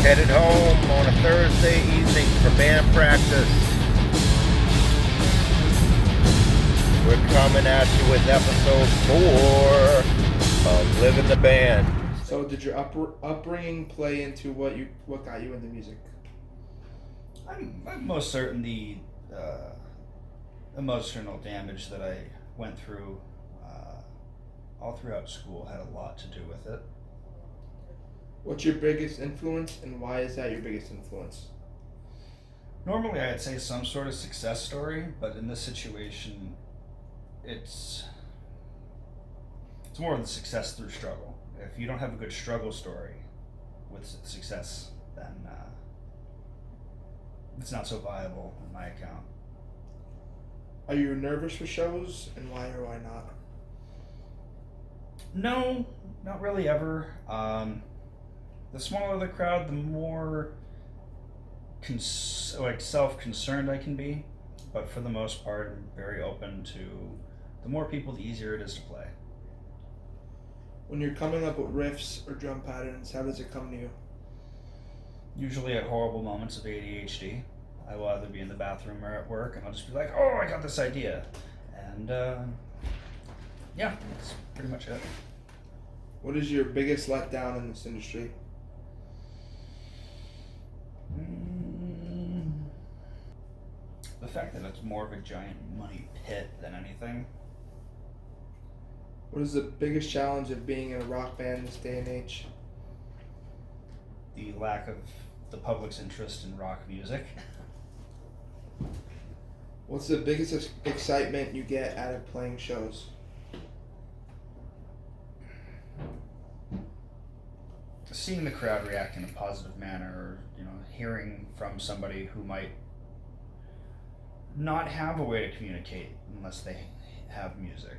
Headed home on a Thursday evening for band practice. We're coming at you with episode 4 of Livin the Band. So, did your upbringing play into what got you into music? I'm most certain the emotional damage that I went through all throughout school had a lot to do with it. What's your biggest influence, and why is that your biggest influence? Normally, I'd say some sort of success story, but in this situation, it's more of the success through struggle. If you don't have a good struggle story with success, then it's not so viable in my account. Are you nervous for shows, and why or why not? No, not really ever. The smaller the crowd, the more self-concerned I can be. But for the most part, I'm very open to the more people, the easier it is to play. When you're coming up with riffs or drum patterns, how does it come to you? Usually at horrible moments of ADHD. I will either be in the bathroom or at work, and I'll just be like, oh, I got this idea. And yeah, that's pretty much it. What is your biggest letdown in this industry? The fact that it's more of a giant money pit than anything. What is the biggest challenge of being in a rock band this day and age? The lack of the public's interest in rock music. What's the biggest excitement you get out of playing shows? Seeing the crowd react in a positive manner, or hearing from somebody who might not have a way to communicate unless they have music.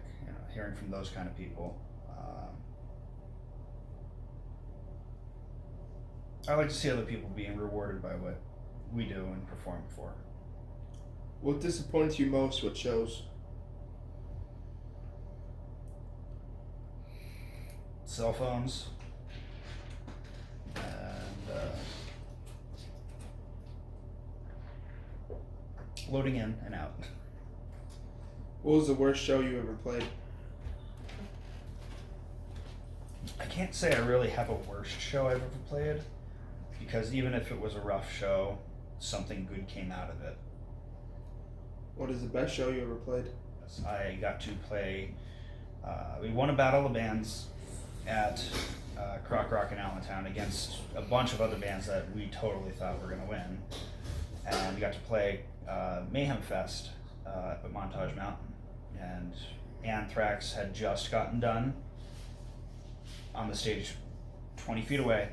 Hearing from those kind of people. I like to see other people being rewarded by what we do and perform for. What disappoints you most with shows? Cell phones. And loading in and out. What was the worst show you ever played? I can't say I really have a worst show I've ever played, because even if it was a rough show, something good came out of it. What is the best show you ever played? I got to play, we won a Battle of Bands at Croc Rock in Allentown against a bunch of other bands that we totally thought were going to win. And we got to play Mayhem Fest up at Montage Mountain. And Anthrax had just gotten done on the stage 20 feet away.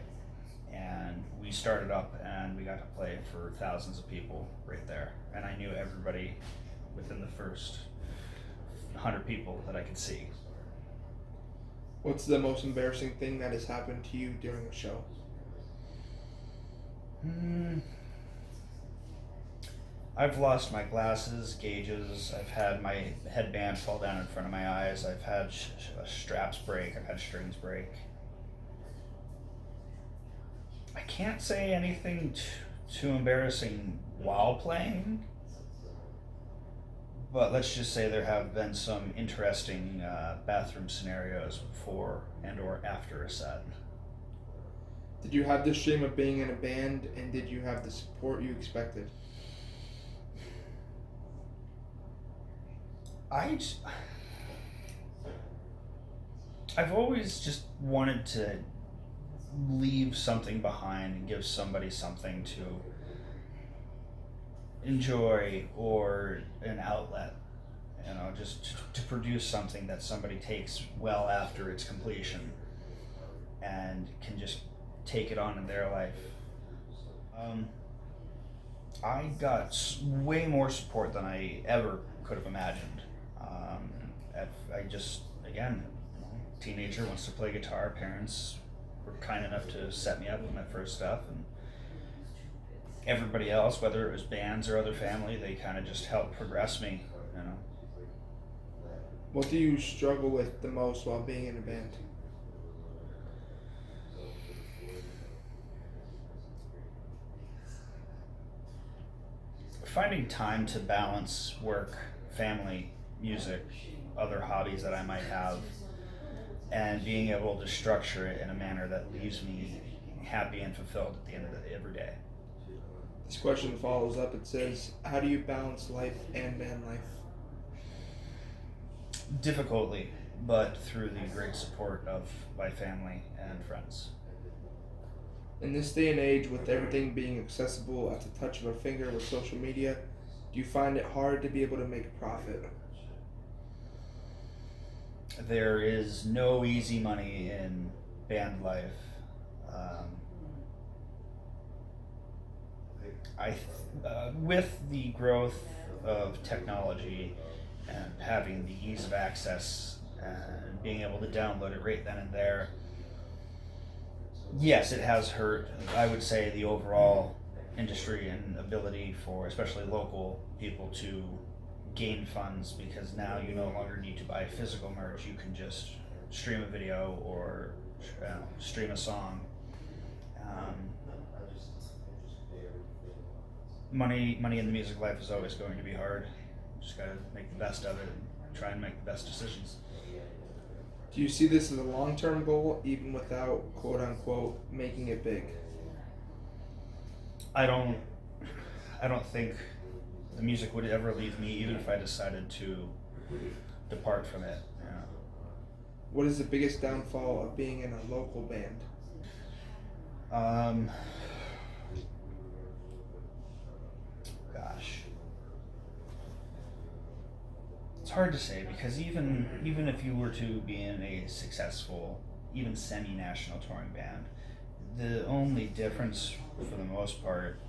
And we started up and we got to play for thousands of people right there. And I knew everybody within the first 100 people that I could see. What's the most embarrassing thing that has happened to you during a show? I've lost my glasses, gauges. I've had my headband fall down in front of my eyes. I've had straps break. I've had strings break. I can't say anything too embarrassing while playing, but let's just say there have been some interesting bathroom scenarios before and or after a set. Did you have this dream of being in a band, and did you have the support you expected? I've always just wanted to leave something behind and give somebody something to enjoy, or an outlet, just to produce something that somebody takes well after its completion and can just take it on in their life. I got way more support than I ever could have imagined. I just, again, teenager wants to play guitar. Parents were kind enough to set me up with my first stuff, and everybody else, whether it was bands or other family, they kind of just helped progress me. What do you struggle with the most while being in a band? finding time to balance work, family, music, other hobbies that I might have, and being able to structure it in a manner that leaves me happy and fulfilled at the end of every day. This question follows up. It says, how do you balance life and band life? Difficultly, but through the great support of my family and friends. In this day and age, with everything being accessible at the touch of a finger with social media, do you find it hard to be able to make a profit? There is no easy money in band life. With the growth of technology and having the ease of access and being able to download it right then and there, yes, it has hurt, I would say, the overall industry and ability for especially local people to gain funds, because now you no longer need to buy physical merch. You can just stream a video or stream a song. Money in the music life is always going to be hard. Just gotta make the best of it and try and make the best decisions. Do you see this as a long-term goal, even without quote-unquote making it big? I don't think the music would ever leave me, even if I decided to depart from it. Yeah. What is the biggest downfall of being in a local band? Gosh, it's hard to say, because even if you were to be in a successful, even semi-national touring band, the only difference for the most part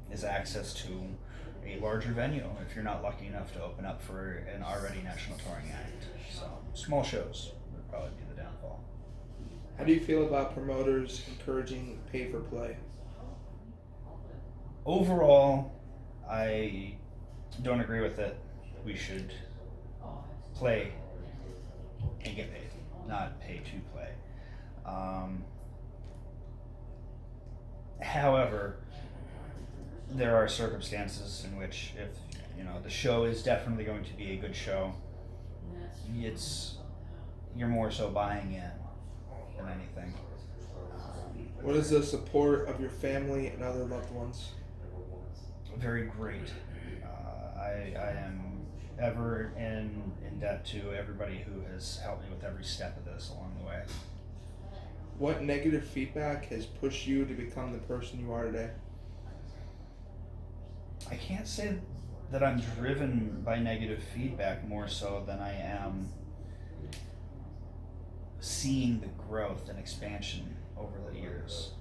is access to a larger venue if you're not lucky enough to open up for an already national touring act. So small shows would probably be the downfall. How do you feel about promoters encouraging pay-for-play? Overall, I don't agree with it. We should play and get paid, not pay to play. However, there are circumstances in which, if the show is definitely going to be a good show, you're more so buying in than anything. What is the support of your family and other loved ones? Very great. I am ever in debt to everybody who has helped me with every step of this along the way. What negative feedback has pushed you to become the person you are today? I can't say that I'm driven by negative feedback more so than I am seeing the growth and expansion over the years.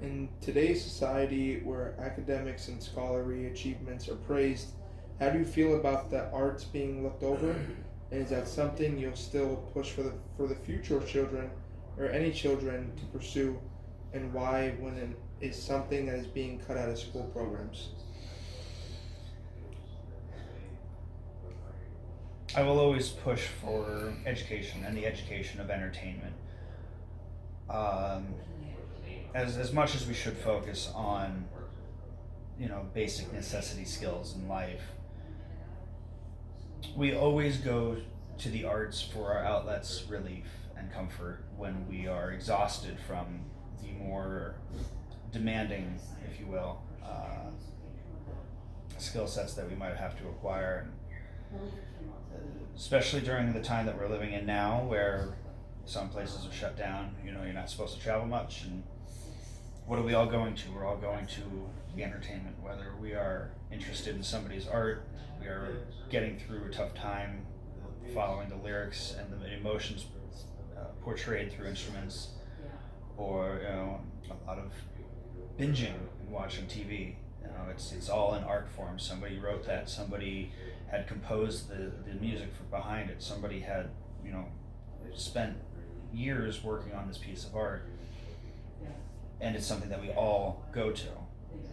In today's society, where academics and scholarly achievements are praised, how do you feel about the arts being looked over? And is that something you'll still push for the future children, or any children, to pursue? And why, when it is something that is being cut out of school programs? I will always push for education and the education of entertainment. As much as we should focus on, basic necessity skills in life, we always go to the arts for our outlets, relief, and comfort when we are exhausted from the more demanding, if you will, skill sets that we might have to acquire. Especially during the time that we're living in now, where some places are shut down, you're not supposed to travel much, and what are we all going to? We're all going to the entertainment, whether we are interested in somebody's art, we are getting through a tough time, following the lyrics and the emotions portrayed through instruments, or a lot of binging and watching TV. It's all in art form. Somebody wrote that. Somebody had composed the music behind it. Somebody had spent years working on this piece of art, and it's something that we all go to.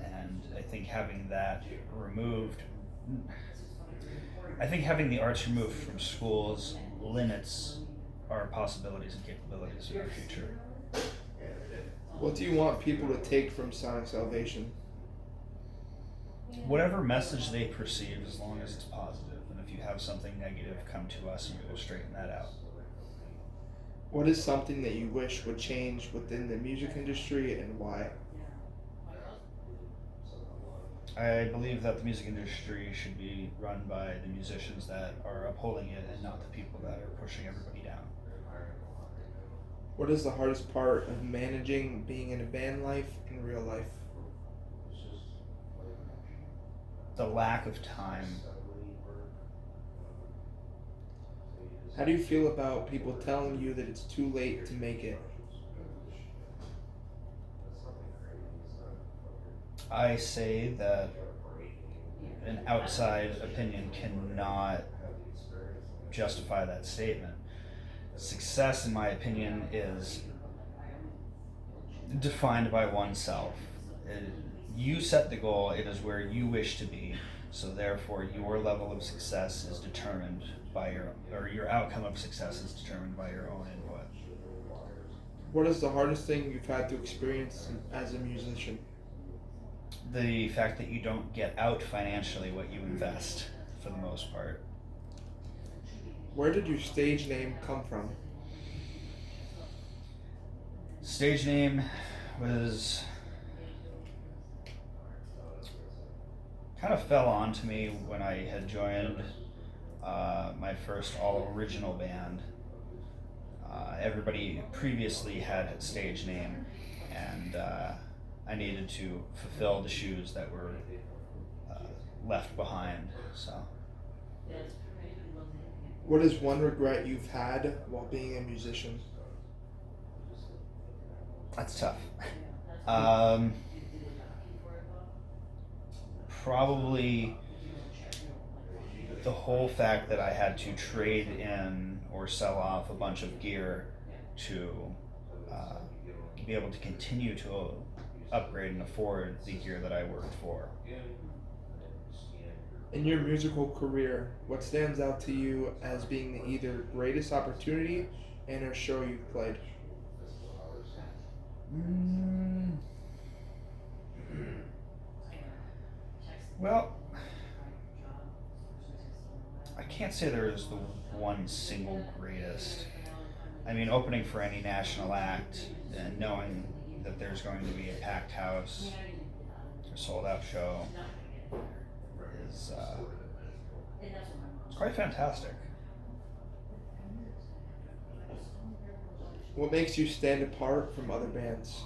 And I think having that removed, having the arts removed from schools limits our possibilities and capabilities in our future. What do you want people to take from Sonic Salvation? Whatever message they perceive, as long as it's positive. And if you have something negative, come to us and we will straighten that out. What is something that you wish would change within the music industry and why? I believe that the music industry should be run by the musicians that are upholding it and not the people that are pushing everybody down. What is the hardest part of managing being in a band life in real life? The lack of time. How do you feel about people telling you that it's too late to make it? I say that an outside opinion cannot justify that statement. Success, in my opinion, is defined by oneself. You set the goal, it is where you wish to be, so therefore your level of success is determined by your outcome of success is determined by your own input. What is the hardest thing you've had to experience as a musician? The fact that you don't get out financially what you invest, for the most part. Where did your stage name come from? Stage name was kind of fell onto me when I had joined my first all original band. Everybody previously had a stage name, and I needed to fulfill the shoes that were left behind. So, What is one regret you've had while being a musician? that's tough. Probably the whole fact that I had to trade in or sell off a bunch of gear to be able to continue to upgrade and afford the gear that I worked for. In your musical career, what stands out to you as being the either greatest opportunity and a show you've played? Well, I can't say there is the one single greatest. I mean, opening for any national act and knowing that there's going to be a packed house, a sold out show, is it's quite fantastic. What makes you stand apart from other bands?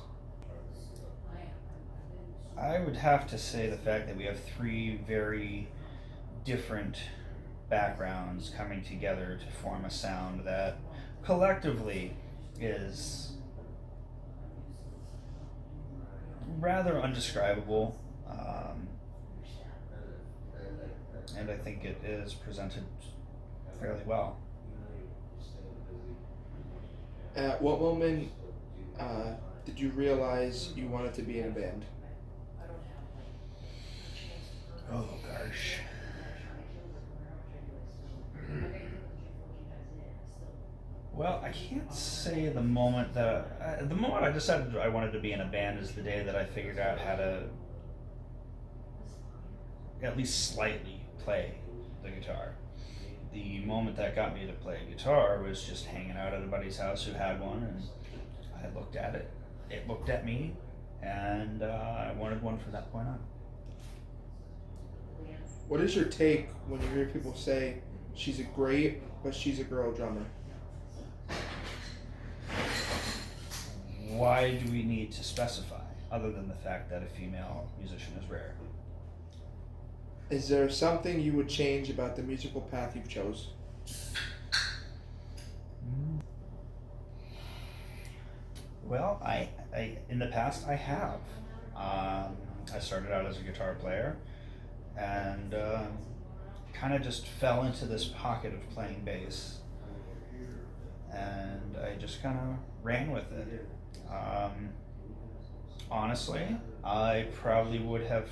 I would have to say the fact that we have three very different backgrounds coming together to form a sound that collectively is rather undescribable, and I think it is presented fairly well. At what moment did you realize you wanted to be in a band? Oh gosh. Well, I can't say the moment that the moment I decided I wanted to be in a band is the day that I figured out how to at least slightly play the guitar. The moment that got me to play guitar was just hanging out at a buddy's house who had one, and I looked at it. It looked at me, and I wanted one from that point on. What is your take when you hear people say, she's a great, but she's a girl drummer? Why do we need to specify, other than the fact that a female musician is rare? Is there something you would change about the musical path you've chose? Well, I in the past I have. I started out as a guitar player, and kind of just fell into this pocket of playing bass, and I just kind of ran with it. Honestly, I probably would have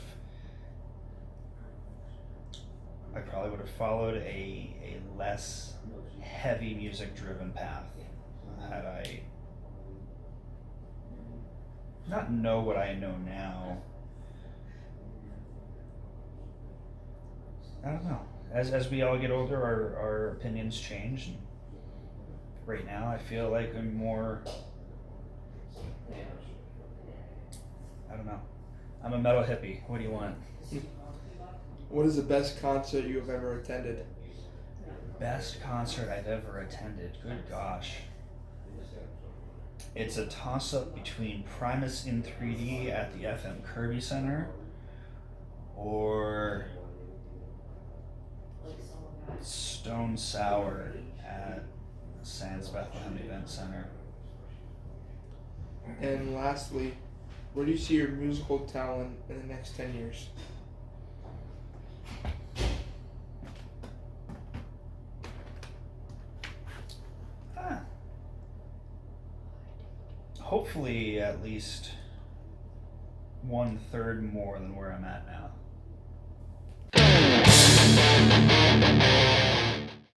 followed a less heavy music driven path had I not know what I know now. I don't know. As we all get older, our opinions change. And right now, I feel like I'm more. I don't know. I'm a metal hippie. What do you want? What is the best concert you have ever attended? Best concert I've ever attended. Good gosh. It's a toss-up between Primus in 3D at the FM Kirby Center or Stone Sour at Sands Bethlehem Event Center. And lastly, where do you see your musical talent in the next 10 years? Hopefully at least 1/3 more than where I'm at now.